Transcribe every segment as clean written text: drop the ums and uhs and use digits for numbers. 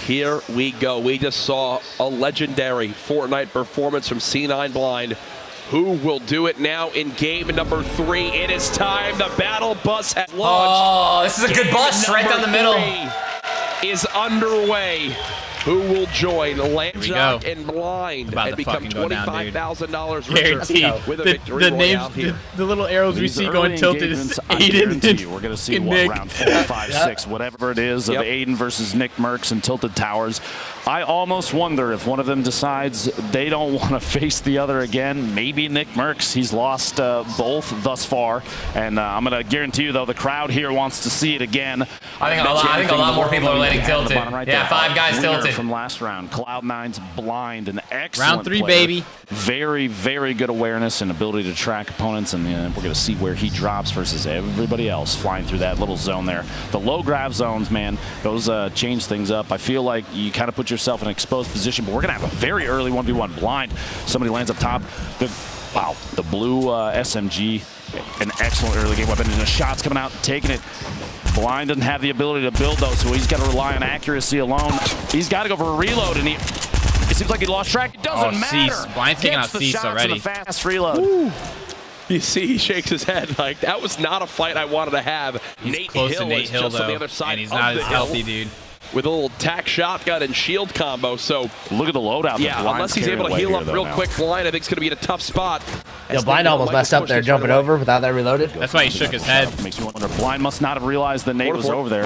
Here we go. We just saw a legendary Fortnite performance from C9 Blind. Who will do it now in game number 3? It is time. The battle bus has launched. Oh, this is a good bus right down the middle. Is underway. Who will join Landjock and Blind and become $25,000 richer with a victory royale here? The little arrows we see going tilted is Aiden. We're going to see what round 4, 5, 6, whatever it is of Aiden versus Nick Mercs and Tilted Towers. I almost wonder if one of them decides they don't want to face the other again. Maybe Nick Mercs. He's lost both thus far, and I'm going to guarantee you, though, the crowd here wants to see it again. I think a lot more people are landing tilted. Yeah, 5 guys tilted. From last round, Cloud9's Blind, an excellent round 3, player. baby. Very, very good awareness and ability to track opponents, and we're going to see where he drops versus everybody else flying through that little zone there. The low grav zones, man, those change things up. I feel like you kind of put yourself in an exposed position, but we're going to have a very early 1v1 Blind. Somebody lands up top. The blue SMG, an excellent early game weapon, and the shots coming out, taking it. Blind doesn't have the ability to build those, so he's got to rely on accuracy alone. He's got to go for a reload, and it seems like he lost track. It doesn't matter. Cease. Blind's taking out Cease already. Fast reload. Woo. You see, he shakes his head like that was not a fight I wanted to have. He's close to Nate Hill, though, on the other side, and he's not as healthy, dude. With a little tack shotgun and shield combo, so look at the loadout. Yeah, unless he's able to heal up real quick, Blind I think it's going to be in a tough spot. Yo, Blind almost messed up there jumping over without that reloaded. That's why he shook his head. Makes me wonder. Blind must not have realized that Nate was over there.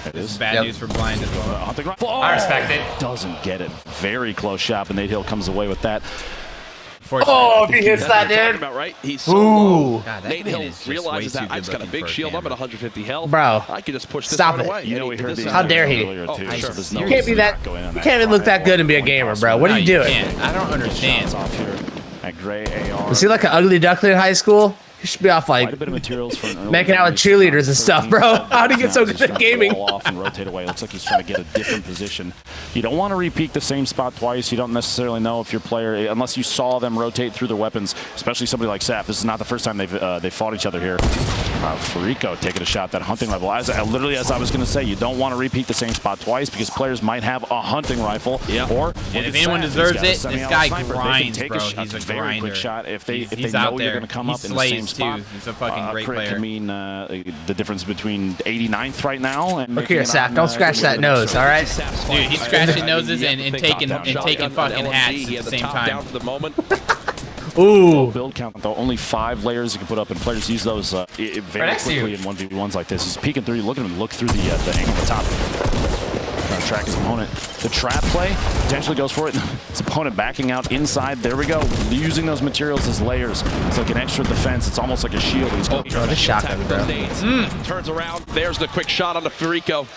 It is bad news for Blind as well. I respect it. Doesn't get it. Very close shot, but Nate Hill comes away with that. Oh, if he hits that, dude. About, right? He's so low. God, Nate Hill realizes that I've got a big shield. I'm at 150 health. Bro, I can just push this stop one it. away. You know, we heard How dare he? Sure. You can't be that. You can't even look that good and be a gamer, bro. What are you doing? I don't understand. That gray AR. Was he like an ugly duckling in high school? He should be off like making out with cheerleaders and stuff, bro. How'd he get so good at gaming? Off and rotate away. Looks like he's trying to get a different position. You don't want to repeat the same spot twice. You don't necessarily know if your player, unless you saw them rotate through their weapons, especially somebody like Sap. This is not the first time they fought each other here. Farico taking a shot, that hunting rifle. Literally, as I was going to say, you don't want to repeat the same spot twice because players might have a hunting rifle. Yeah. Or and if anyone deserves it, this guy grinds, bro. He's a grinder. Quick shot. If they he's know out there. you're going to come up in the same spot. He's a fucking great player. Can mean the difference between 89th right now and look here, Sap. Don't scratch that nose, all right? Dude, he's scratching noses and taking fucking hats at the same time. Ooh. Build count though, only 5 layers you can put up, and players use those very quickly in 1v1s like this. He's peeking through. You look at him look through the angle at the top. Track his opponent. The trap play potentially goes for it. His opponent backing out inside. There we go. Using those materials as layers. It's like an extra defense. It's almost like a shield. He's going the shotgun, bro. Turns around. There's the quick shot on the Farico.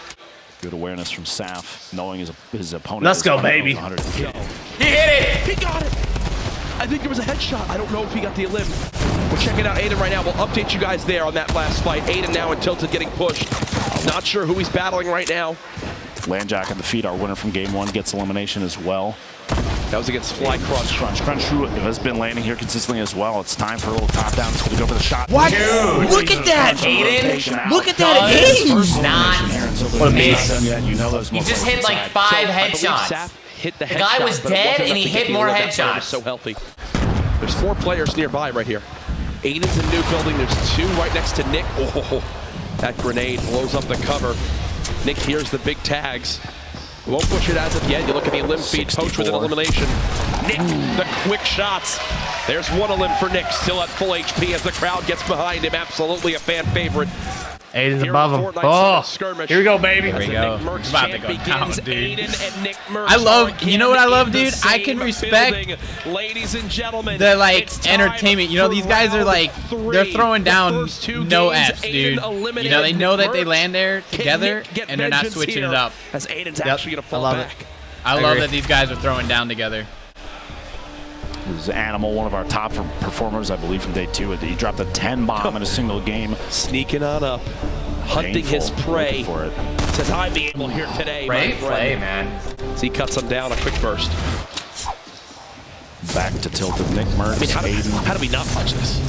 Good awareness from Saf, knowing his opponent. Let's go, baby. He hit it. He got it. I think there was a headshot. I don't know if he got the elim. We're checking out Aiden right now. We'll update you guys there on that last fight. Aiden now and Tilted getting pushed. Not sure who he's battling right now. Landjack on the feet, our winner from game 1, gets elimination as well. That was against Fly Crunch. Crunch, who has been landing here consistently as well. It's time for a little top down. It's going to go for the shot. What? Dude, look at that, Aiden. Look at that again. What a beast. He just hit like 5 headshots. The guy was dead and he hit more headshots. So healthy. There's 4 players nearby right here. Aiden's in new building. There's 2 right next to Nick. Oh, that grenade blows up the cover. Nick hears the big tags. Won't push it as of yet. You look at the elim feed, Poach with an elimination. Nick, the quick shots. There's 1 elim for Nick, still at full HP as the crowd gets behind him. Absolutely a fan favorite. Aiden's above him. Oh, here we go, baby. Here we go. It's about to go down, dude. I love, you know what I love, dude? I can respect the, like, entertainment. You know, these guys are, like, they're throwing down no Fs, dude. You know, they know that they land there together, and they're not switching it up. As Aiden's actually going to fall back. I love that these guys are throwing down together. This is Animal, one of our top performers, I believe, from day 2. He dropped a 10 bomb in a single game. Sneaking on up, hunting his prey. For it. Says, I'm able here today. Great play, man. So he cuts him down, a quick burst. Back to Tilted Nick Mercs. I mean, how do we not watch this?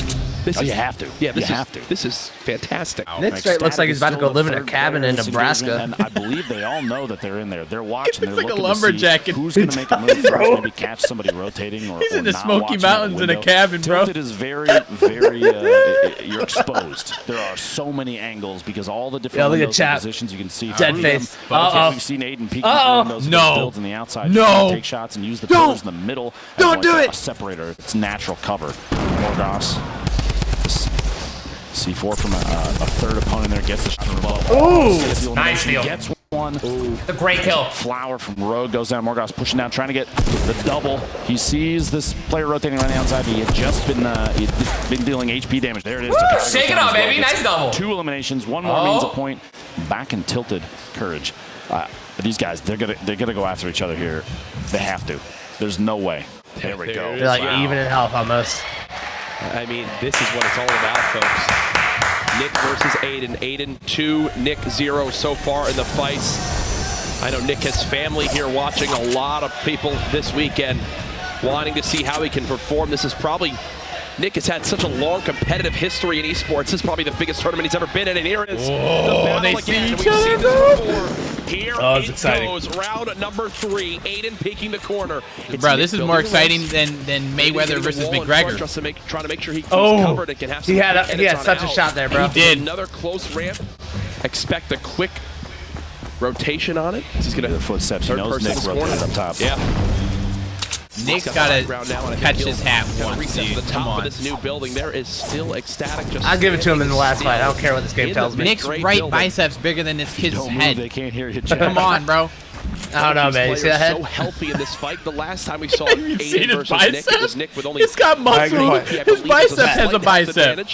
This is, you have to. Yeah, you have to. This is fantastic. Nick straight looks like he's about to go live in a cabin in Nebraska. And I believe they all know that they're in there. They're watching. They're like looking a lumberjack. To see who's going to make a move first, maybe catch somebody rotating or he's in the not Smoky Mountains in a cabin, bro. Tilted is very, very, you're exposed. There are so many angles because all the different windows and positions you can see. Dead face. We've seen Aiden peeking through windows, builds on the outside, take shots and use the pillars in the middle. Don't do it. A separator. It's natural cover. Morgoss. C4 from a third opponent there gets the shot from above. Ooh, nice steal. Gets one. The great kill. Flower from Rogue goes down. Morgoss pushing down, trying to get the double. He sees this player rotating around the outside. He had just been dealing HP damage. There it is. Shake it up, baby. Nice double. 2 eliminations. One more means a point. Back and tilted. Courage. These guys, they're gonna go after each other here. They have to. There's no way. There we go. They're like even in health almost. I mean, this is what it's all about, folks. Nick versus Aiden. Aiden 2, Nick 0 so far in the fights. I know Nick has family here watching, a lot of people this weekend wanting to see how he can perform. This is probably, Nick has had such a long competitive history in esports. This is probably the biggest tournament he's ever been in, and here it is. Oh, they see each other. Here it's it exciting. goes, round number 3. Aiden peeking the corner. Bro, this is more exciting than Mayweather versus McGregor. Trying to make sure he keeps covered and can have some he had such a shot there, bro. He did. Another close ramp. Expect a quick rotation on it. He's gonna the footsteps. He knows Nick rotated up top. Yeah. Nick's got to catch his hat once, dude. The Come top on. of this new building, there is still ecstatic. Just I'll give it to him in the last fight. I don't care what this game tells me. Nick's right bicep's bigger than this kid's head. They can't hear you. Come on, bro. I don't know, man. You see that head? So healthy in this fight. The last time we saw seen Aiden his versus bicep? Nick, it was Nick with only. He's got muscle. His bicep has a bicep.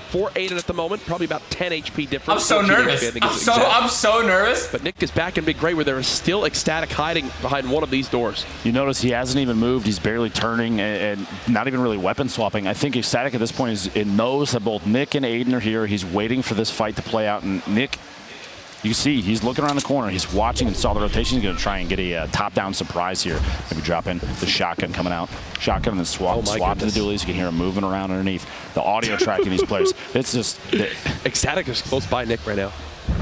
For Aiden at the moment, probably about 10 HP difference. I'm so nervous. I'm so nervous. But Nick is back in Big Gray where there is still ecstatic hiding behind one of these doors. You notice he hasn't even moved. He's barely turning and not even really weapon swapping. I think ecstatic at this point is it knows that both Nick and Aiden are here. He's waiting for this fight to play out. And Nick, you see, he's looking around the corner. He's watching and saw the rotation. He's going to try and get a top-down surprise here. Maybe drop in the shotgun coming out. Shotgun and then swap to the dualies. You can hear him moving around underneath. The audio tracking these players. It's just... Ecstatic is close by Nick right now.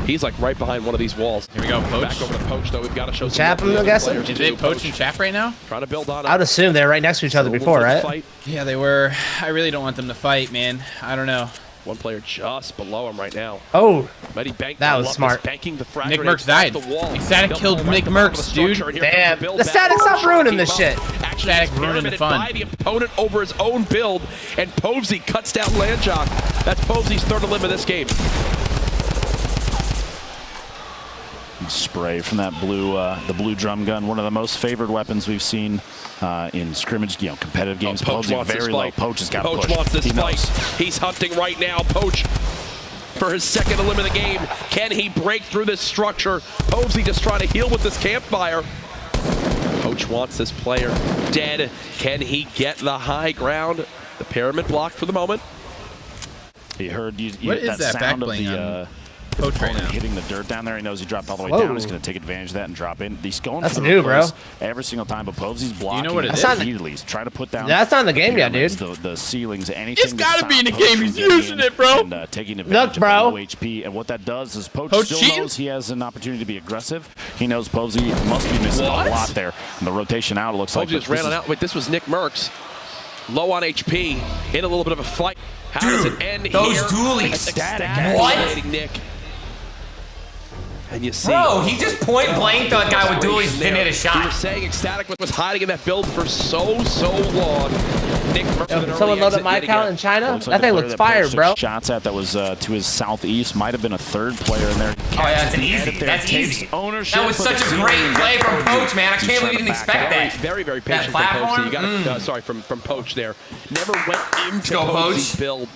He's like right behind one of these walls. Here we go, Poach. Back over to Poach, though. We've got to show some Chap, I'm guessing. Is it Poach and Chap right now? Trying to build on. I would assume they're right next to each other before, right? Yeah, they were. I really don't want them to fight, man. I don't know. One player just below him right now. Oh, that was smart. Banking the frag Nick Merckx died. Ecstatic killed Nick Merckx, dude. Damn. The static, stop ruining this shit. Static ruining the fun. By the opponent over his own build, and Povsey cuts down Landjock. That's Povsey's third elim of this game. Spray from that the blue drum gun, one of the most favored weapons we've seen in scrimmage, competitive games. Poach wants very this low. fight. Poach has got to push. Poach wants this he fight. knows. He's hunting right now. Poach for his second elim of the game. Can he break through this structure? Povsey just trying to heal with this campfire. Poach wants this player dead. Can he get the high ground? The pyramid blocked for the moment. He heard what is that sound of backbling the Poach right now? Hitting the dirt down there. He knows he dropped all the way Whoa. down. He's going to take advantage of that and drop in. He's going That's for new, bro. Every single time, but Povsey's blocking. You know what it is? repeatedly. He's trying to put down. That's not in the game yet, dude. The ceilings, anything. It's got to be in the game. He's using it, bro. And, taking advantage Look, bro. of low HP. And what that does is Poach still cheating? knows he has an opportunity to be aggressive. He knows Povsey must be missing a lot there. And the rotation out, it looks like. Povsey just ran it out. Wait, this was Nick Merckx. Low on HP. In a little bit of a fight. How does it end those here? dualies. Ecstatic. What? Nick. And you see, bro, he just point blanked that guy with dualies, didn't hit a shot. We were saying Ecstatic was hiding in that build for so long. Nick Merckx, someone load up my account in China? That thing looks fire, bro. Shots at that was to his southeast. Might have been a third player in there. Oh yeah, that's an easy. That's easy. That was such a great play from Poach, man. I can't believe he didn't expect that. Very patient from Poach. You got sorry from Poach there. Never went into Poach's build.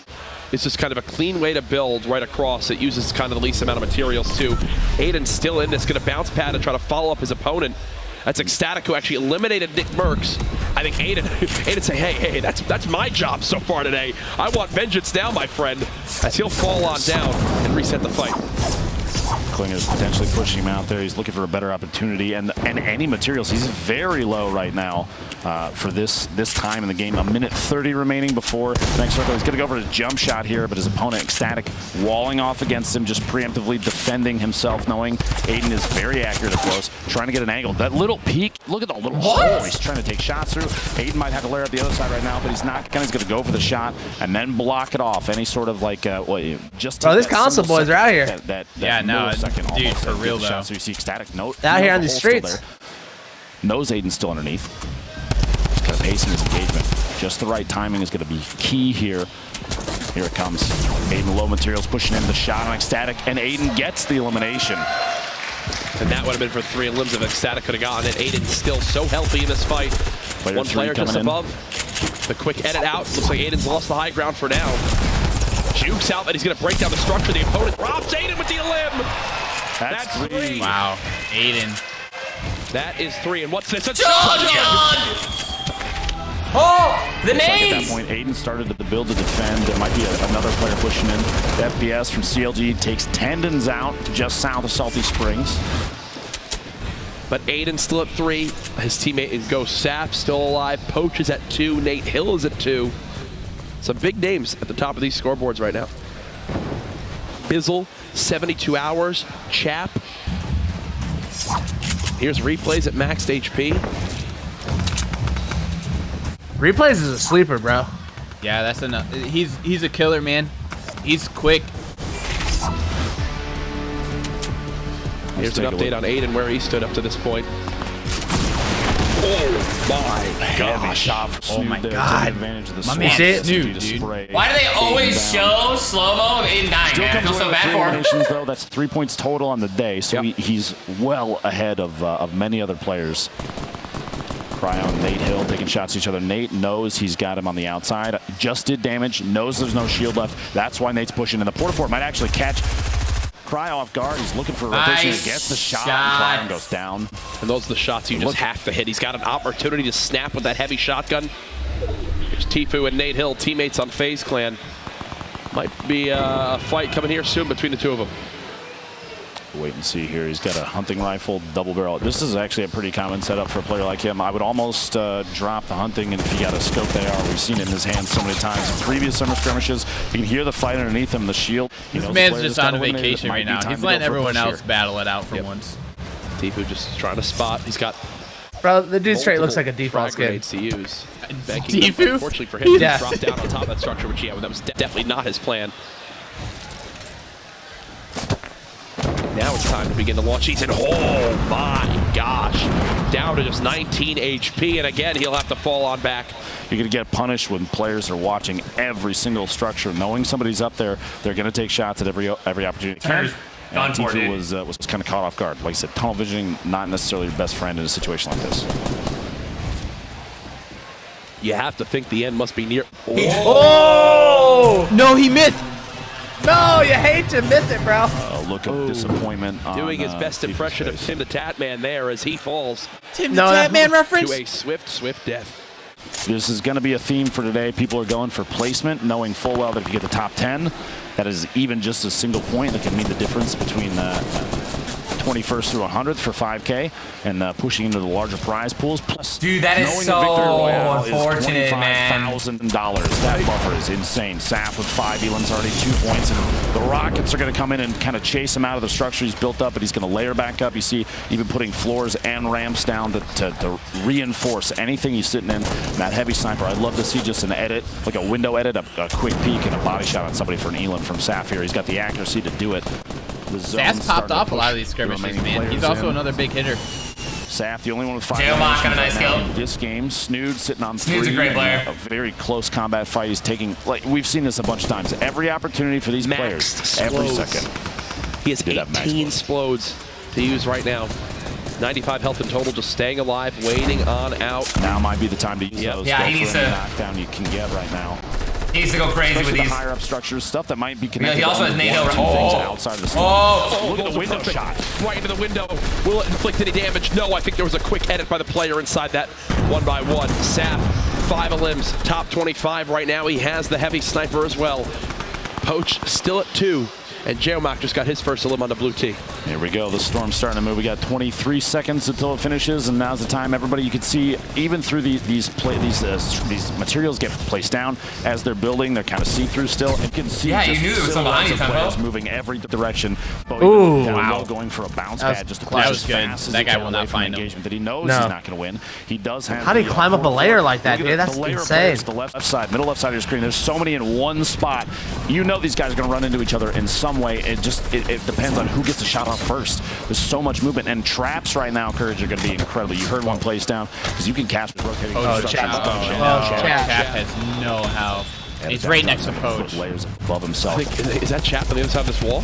It's just kind of a clean way to build right across. It uses kind of the least amount of materials too. Aiden's still in this, going to bounce pad and try to follow up his opponent. That's Ecstatic who actually eliminated Nick Merckx. I think Aiden say, hey, that's my job so far today. I want vengeance now, my friend, as he'll fall on down and reset the fight. Klinger is potentially pushing him out there. He's looking for a better opportunity and any materials. He's very low right now for this time in the game. 1:30 remaining before the next circle. He's going to go for his jump shot here, but his opponent, Ecstatic, walling off against him, just preemptively defending himself, knowing Aiden is very accurate at close, trying to get an angle. That little peek, look at the little hole he's trying to take shots through. Aiden might have to layer up the other side right now, but he's not. He's going to go for the shot and then block it off. Any sort of like, just. Bro, these console boys are out here. Yeah, no, dude, for real though. So you see Ecstatic out here on the streets. Knows Aiden's still underneath. Just kind of pacing his engagement. Just the right timing is going to be key here. Here it comes. Aiden low materials pushing in the shot on Ecstatic, and Aiden gets the elimination. And that would have been for 3 limbs if Ecstatic could have gotten it. Aiden's still so healthy in this fight. One player just above. The quick edit out. Looks like Aiden's lost the high ground for now. Jukes out that he's going to break down the structure. The opponent robs Aiden with the elim. That's 3. Wow, Aiden. That is 3. And what's this? A John! Oh, the nades! At that point, Aiden started to build to defend. There might be another player pushing in. The FPS from CLG takes Tendons out just south of Salty Springs. But Aiden's still at 3. His teammate is Ghost Sap still alive. Poach is at 2. Nate Hill is at 2. Some big names at the top of these scoreboards right now. Bizzle, 72 hours. Chap. Here's replays at maxed HP. Replays is a sleeper, bro. Yeah, that's enough. He's a killer, man. He's quick. Here's an update on Aiden where he stood up to this point. Oh my gosh. Oh my god. My man Snood, dude. Why do they always show slow-mo of Aiden dying, man? I feel so bad for him. Though, that's 3 points total on the day, so he's well ahead of many other players. Cryon, Nate Hill taking shots at each other. Nate knows he's got him on the outside. Just did damage, knows there's no shield left. That's why Nate's pushing. And the Porta Fort might actually catch Cry off guard. He's looking for a rotation. He gets the shot. And Cryon goes down. And those are the shots you just have to hit. He's got an opportunity to snap with that heavy shotgun. Here's Tfue and Nate Hill, teammates on FaZe Clan. Might be a fight coming here soon between the two of them. Wait and see here. He's got a hunting rifle, double barrel. This is actually a pretty common setup for a player like him. I would almost drop the hunting, and if you got a scope AR, we've seen it in his hands so many times in previous summer skirmishes. You can hear the fight underneath him, the shield. This man's just on vacation right now. He's letting everyone else battle it out for once. Tfue just trying to spot. He's got bro, the dude straight looks like a default skin. To use. Tfue? Unfortunately for him, he dropped down on top of that structure, which that was definitely not his plan. Now it's time to begin the launch. He's in. Oh my gosh. Down to just 19 HP, and again, he'll have to fall on back. You're going to get punished when players are watching every single structure. Knowing somebody's up there, they're going to take shots at every opportunity. And Tfue was kind of caught off guard. Like I said, tunnel visioning, not necessarily your best friend in a situation like this. You have to think the end must be near. Oh! No, he missed. No, you hate to miss it, bro. Look of disappointment. Doing his best impression of Tim the Tatman there as he falls. Tim the Tatman reference? To a swift death. This is going to be a theme for today. People are going for placement, knowing full well that if you get the top 10, that is even just a single point that can mean the difference between 21st through 100th for 5K and pushing into the larger prize pools. Plus, dude, that is so unfortunate, man. $25,000. That buffer is insane. Sap with 5 elims, already 2 points, and the Rockets are going to come in and kind of chase him out of the structure he's built up, but he's going to layer back up. You see, even putting floors and ramps down to reinforce anything he's sitting in. That heavy sniper, I'd love to see just an edit, like a window edit, a quick peek, and a body shot on somebody for an elim from Saf here. He's got the accuracy to do it. Saf's popped off a lot of these skirmishes, man. He's also another big hitter. Saf, the only one with 5 got a nice kill. This game, Snood sitting on 3. Snood's a great player. A very close combat fight. He's taking, like, we've seen this a bunch of times. Every opportunity for these players, every second. He has 18 explodes to use right now. 95 health in total, just staying alive, waiting on out. Now might be the time to use those. Yeah, he needs to knockdown you can get right now. He needs to go crazy with these higher up structures, stuff that might be connected. He also has NATO outside of the look at the window shot. Right into the window. Will it inflict any damage? No, I think there was a quick edit by the player inside that 1x1. Sap, 5 elims, top 25 right now. He has the heavy sniper as well. Poach still at 2. And Geomac just got his first elim on the blue tee. Here we go. The storm's starting to move. We got 23 seconds until it finishes, and now's the time. Everybody, you can see even through these materials get placed down as they're building. They're kind of see-through still. And you can see you knew there was some behind you, players moving every direction. Ooh, wow! Going for a bounce pad just to push as fast as that guy will not find engagement that he knows he's not going to win. He does have. How do you climb up a layer like that, dude? That's insane. The left side, middle left side of your screen. There's so many in one spot. You know these guys are going to run into each other in some way. It depends on who gets the shot off first. There's so much movement, and traps right now, Courage, are going to be incredible. You heard one place down because you can cast with rotating. Chap has no health. He's right next to Poach. Layers above himself. Is that Chap on the other side of this wall?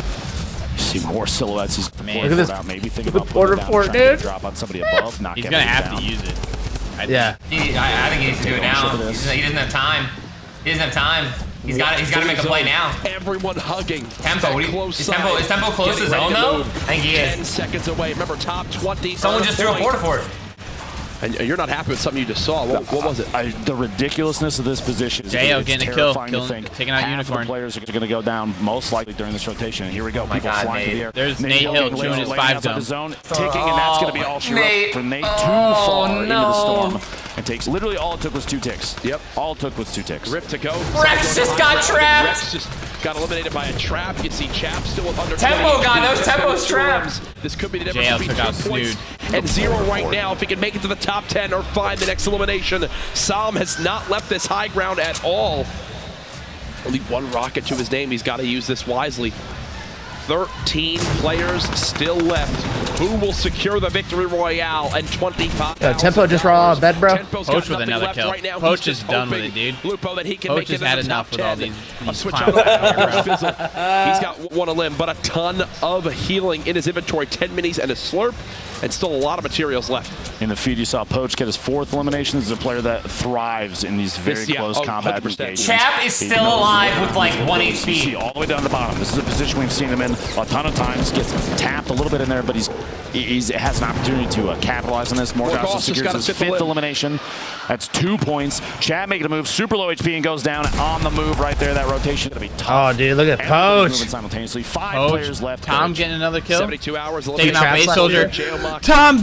You see more silhouettes. He's look at this. Maybe think about Porter Fort, dude. Drop on somebody above. He's going to have to use it. Yeah. I think he needs to do it now. He doesn't have time. He doesn't have time. He's got to make a play now. Everyone hugging. Tempo. Is Tempo close to zone though? I think he is. 10 seconds away. Remember, top 20. Someone just threw a Porter Fort. And you're not happy with something you just saw. What was it? The ridiculousness of this position. Jayo getting a kill, taking out Unicorn. The players are going to go down most likely during this rotation. Here we go. People flying to the air. There's Nate Hill chewing his 5 zone. Ticking, and that's going to be all she wrote for Nate to fall into the storm. It takes literally all it took was 2 ticks. Yep. All it took was 2 ticks. Rip to go. Rex just got trapped. Rex just got eliminated by a trap. You can see Chap still under. Tempo got those. Tempo's trapped. This could be the difference between 2 points and 0 right now. If he can make it to the top 10 or find the next elimination, Sam has not left this high ground at all. Only 1 rocket to his name. He's got to use this wisely. 13 players still left. Who will secure the victory royale and 25? Tempo just raw on bed, bro. Poach with another kill. Right now. Poach is done with it, dude. Lupo that he can Poach make has had enough with all these switch out. He's got 1 elim, but a ton of healing in his inventory. 10 minis and a slurp, and still a lot of materials left. In the feed, you saw Poach get his 4th elimination. This is a player that thrives in these very close combat engagements. Chap is still alive with like 1 HP. You see all the way down the bottom. This is a position we've seen him in a ton of times. Gets tapped a little bit in there, but he has an opportunity to capitalize on this. Morgoth secures his 5th elimination. That's 2 points. Chad making a move, super low HP, and goes down on the move right there. That rotation going to be tough. Oh, dude, look at Poach. Simultaneously, 5 players left. Tom getting another kill. 72 hours. Taking out Base Soldier. Tom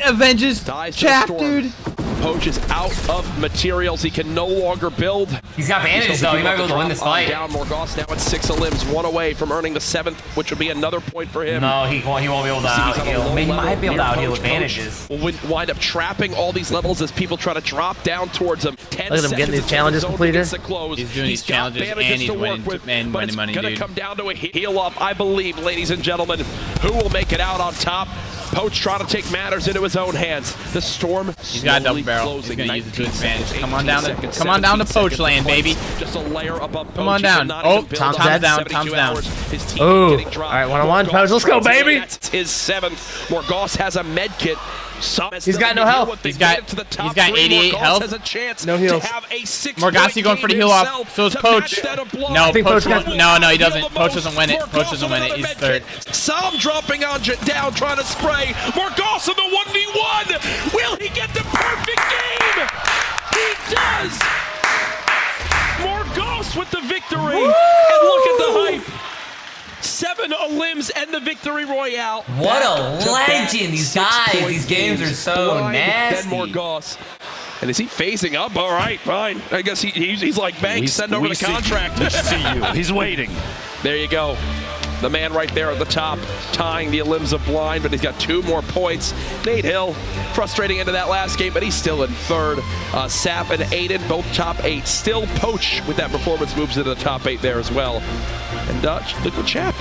avenges Chap, dude. Poach is out of materials. He can no longer build. He's got bandages, though. He might be able to win this fight. Down Morgoth now at 6 elims, 1 away from earning the 7th, which would be another point for him. No, he won't be able to out-heal. He might be able to out-heal with bandages. Will wind up trapping all these levels as people try to drop down towards him. 10 Look at him getting these challenges completed. He's doing these challenges and he's winning money, dude. It's going to come down to a heal up, I believe, ladies and gentlemen. Who will make it out on top? Poach trying to take matters into his own hands. The storm. He's got a double barrel. He's gonna use it to his advantage. Come on down to Poach land, baby. Just a layer above Poach. Come on down. Oh, Tom's down. Tom's down. Oh, all right, 1-on-1. Poach, let's go, baby. That's his 7th. Morgoth has a med kit. He's got no health. He's got 88 health. No heals. Morgoth going for the heal off. So is Poach. No, Poach. No, he doesn't. Poach doesn't win it. Poach doesn't win it. He's 3rd. Sam dropping on down, trying to spray. Morgoth in the 1v1. Will he get the perfect game? He does. Morgoth with the victory. Woo! And look at the hype. 7 elims and the victory royale. What a legend, these guys. These games are so nasty. Morgoth. And is he phasing up? All right, fine. I guess he's like, Banks, send over the contract. We see you. He's waiting. There you go. The man right there at the top, tying the elims of blind, but he's got 2 more points. Nate Hill, frustrating into that last game, but he's still in 3rd. Sap and Aiden, both top 8. Still Poach with that performance moves into the top 8 there as well. And Dutch, look what Chap.